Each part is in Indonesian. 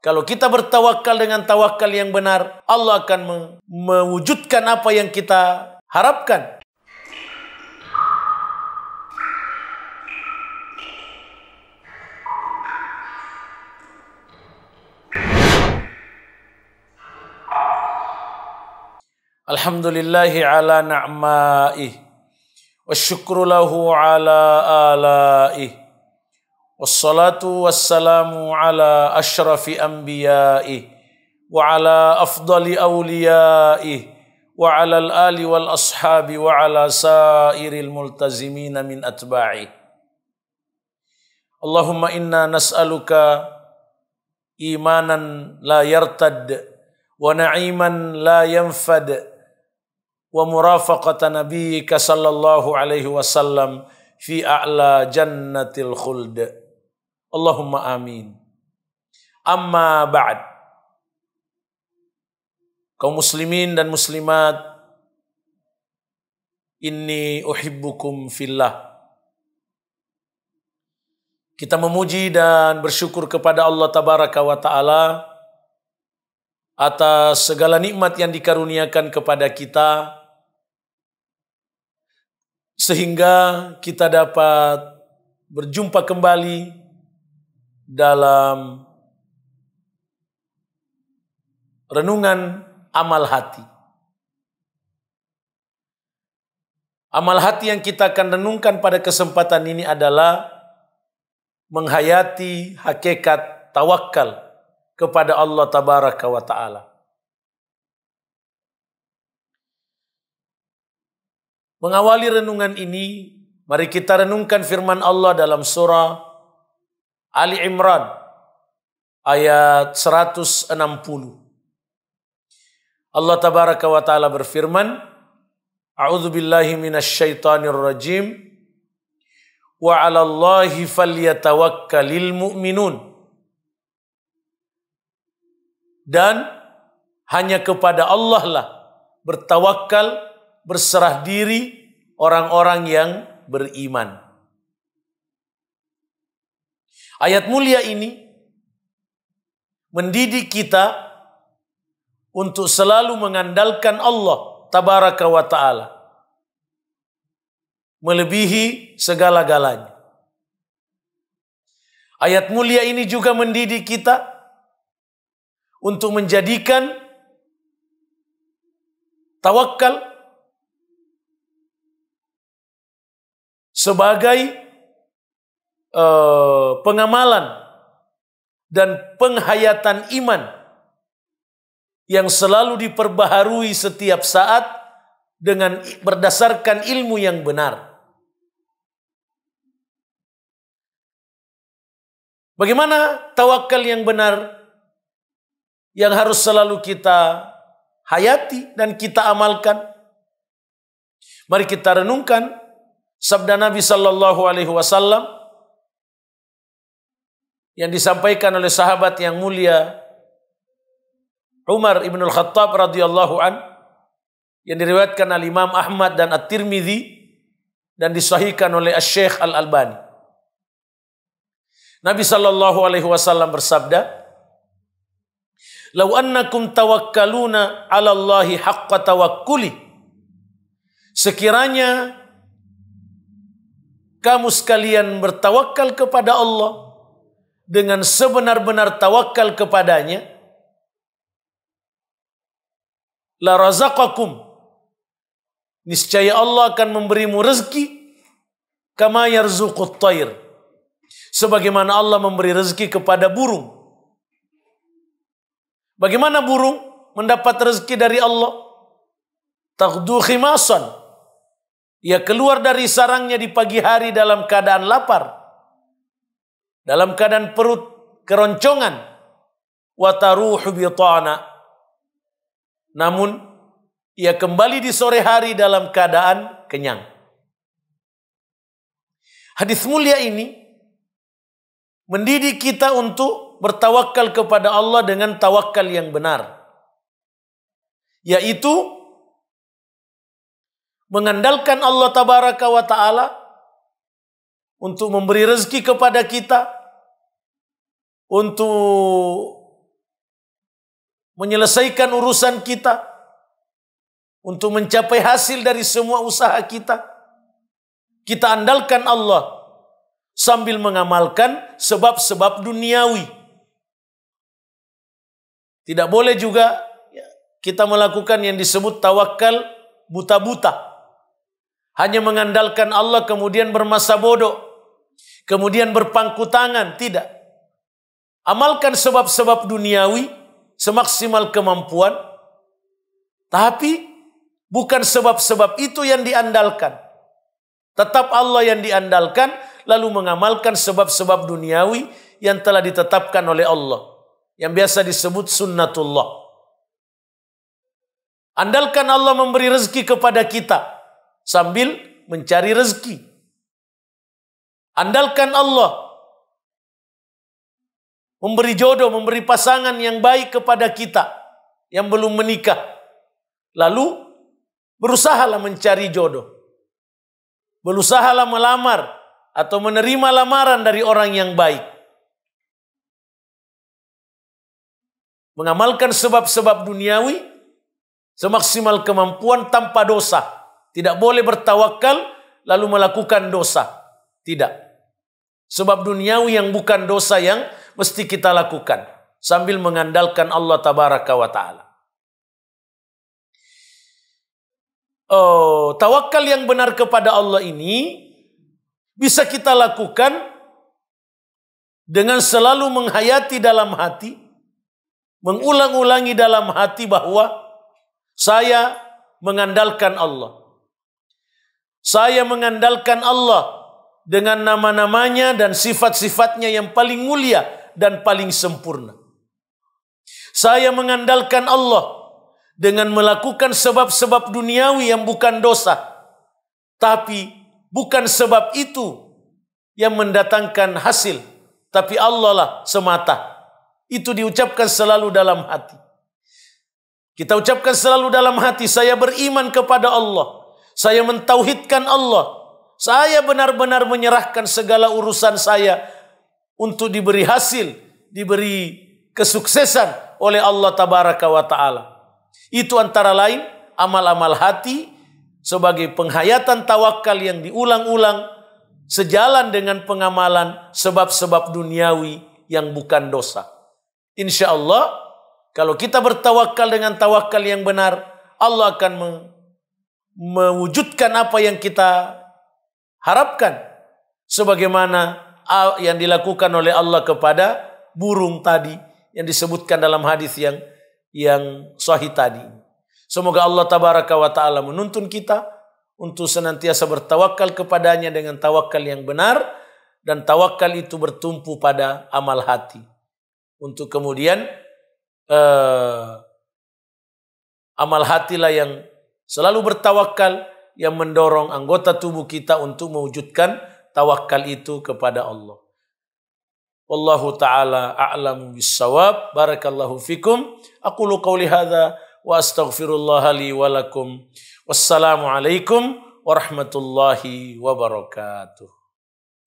Kalau kita bertawakal dengan tawakal yang benar, Allah akan mewujudkan apa yang kita harapkan. Alhamdulillahi ala na'ma'ih, wasyukru lahu ala ala'ih, wassalatu wassalamu ala ashrafi anbiya'i wa ala afdali awliya'i wa ala al-ali wal ashabi wa ala sairil multazimina min atba'i. Allahumma inna nas'aluka imanan la yartad wa na'iman la yanfad wa murafaqata nabiyyika sallallahu alaihi wasallam fi a'la jannatil khuld. Allahumma amin. Amma ba'd. Kaum muslimin dan muslimat, inni uhibbukum fillah. Kita memuji dan bersyukur kepada Allah tabaraka wa ta'ala atas segala nikmat yang dikaruniakan kepada kita, sehingga kita dapat berjumpa kembali dalam renungan amal hati. Amal hati yang kita akan renungkan pada kesempatan ini adalah menghayati hakikat tawakal kepada Allah tabaraka wa ta'ala. Mengawali renungan ini, mari kita renungkan firman Allah dalam surah Ali Imran ayat 160. Allah tabaraka wa ta'ala berfirman, A'udzu billahi minasyaitonir rajim, wa 'alallahi falyatawakkalul mu'minun. Dan hanya kepada Allah lah bertawakal, berserah diri orang-orang yang beriman. Ayat mulia ini mendidik kita untuk selalu mengandalkan Allah tabaraka wa ta'ala melebihi segala-galanya. Ayat mulia ini juga mendidik kita untuk menjadikan tawakal sebagai pengamalan dan penghayatan iman yang selalu diperbaharui setiap saat dengan berdasarkan ilmu yang benar. Bagaimana tawakal yang benar yang harus selalu kita hayati dan kita amalkan? Mari kita renungkan sabda Nabi sallallahu alaihi wasallam yang disampaikan oleh sahabat yang mulia Umar ibn al-Khattab radhiyallahu an, yang diriwayatkan oleh Imam Ahmad dan At-Tirmidzi dan disahihkan oleh Asy-Syaikh Al-Albani. Nabi sallallahu alaihi wasallam bersabda, "Lau annakum tawakkaluna 'ala Allahi haqqa tawakkuli." Sekiranya kamu sekalian bertawakal kepada Allah dengan sebenar-benar tawakal kepadanya, la razaqakum, niscaya Allah akan memberimu rezeki kama yarzuqut thair, sebagaimana Allah memberi rezeki kepada burung. Bagaimana burung mendapat rezeki dari Allah? Taghdu khimasan, ia keluar dari sarangnya di pagi hari dalam keadaan lapar, dalam keadaan perut keroncongan, wa taruhu bitana, namun ia kembali di sore hari dalam keadaan kenyang. Hadis mulia ini mendidik kita untuk bertawakal kepada Allah dengan tawakal yang benar, yaitu mengandalkan Allah tabaraka wa ta'ala untuk memberi rezeki kepada kita, untuk menyelesaikan urusan kita, untuk mencapai hasil dari semua usaha kita. Kita andalkan Allah sambil mengamalkan sebab-sebab duniawi. Tidak boleh juga kita melakukan yang disebut tawakal buta-buta. Hanya mengandalkan Allah kemudian bermasa bodoh, kemudian berpangku tangan. Tidak. Amalkan sebab-sebab duniawi semaksimal kemampuan, tapi bukan sebab-sebab itu yang diandalkan. Tetap Allah yang diandalkan, lalu mengamalkan sebab-sebab duniawi yang telah ditetapkan oleh Allah, yang biasa disebut sunnatullah. Andalkan Allah memberi rezeki kepada kita sambil mencari rezeki. Andalkan Allah memberi jodoh, memberi pasangan yang baik kepada kita yang belum menikah. Lalu berusahalah mencari jodoh. Berusahalah melamar atau menerima lamaran dari orang yang baik. Mengamalkan sebab-sebab duniawi semaksimal kemampuan tanpa dosa. Tidak boleh bertawakal lalu melakukan dosa. Tidak. Sebab duniawi yang bukan dosa yang mesti kita lakukan sambil mengandalkan Allah tabaraka wa ta'ala. Tawakal yang benar kepada Allah ini bisa kita lakukan dengan selalu menghayati dalam hati, mengulang-ulangi dalam hati bahwa saya mengandalkan Allah. Saya mengandalkan Allah dengan nama-namanya dan sifat-sifatnya yang paling mulia dan paling sempurna. Saya mengandalkan Allah dengan melakukan sebab-sebab duniawi yang bukan dosa. Tapi bukan sebab itu yang mendatangkan hasil. Tapi Allah lah semata. Itu diucapkan selalu dalam hati. Kita ucapkan selalu dalam hati, saya beriman kepada Allah. Saya mentauhidkan Allah. Saya benar-benar menyerahkan segala urusan saya untuk diberi hasil, diberi kesuksesan oleh Allah tabaraka wa ta'ala. Itu antara lain amal-amal hati sebagai penghayatan tawakal yang diulang-ulang sejalan dengan pengamalan sebab-sebab duniawi yang bukan dosa. Insya Allah kalau kita bertawakal dengan tawakal yang benar, Allah akan mewujudkan apa yang kita harapkan. Sebagaimana yang dilakukan oleh Allah kepada burung tadi yang disebutkan dalam hadis yang sahih tadi. Semoga Allah tabaraka wa ta'ala menuntun kita untuk senantiasa bertawakal kepadanya dengan tawakal yang benar, dan tawakal itu bertumpu pada amal hati. Untuk kemudian amal hatilah yang selalu bertawakal, yang mendorong anggota tubuh kita untuk mewujudkan tawakal itu kepada Allah. Wallahu ta'ala a'lamu bis-shawab. Barakallahu fikum. Aqulu qawli hadza wa astaghfirullah li wa lakum. Wassalamu alaikum warahmatullahi wabarakatuh.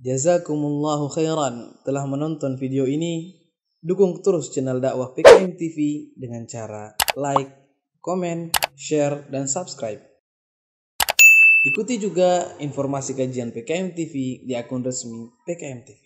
Jazakumullahu khairan telah menonton video ini. Dukung terus channel dakwah PKM TV dengan cara like, komen, share, dan subscribe. Ikuti juga informasi kajian PKM TV di akun resmi PKM TV.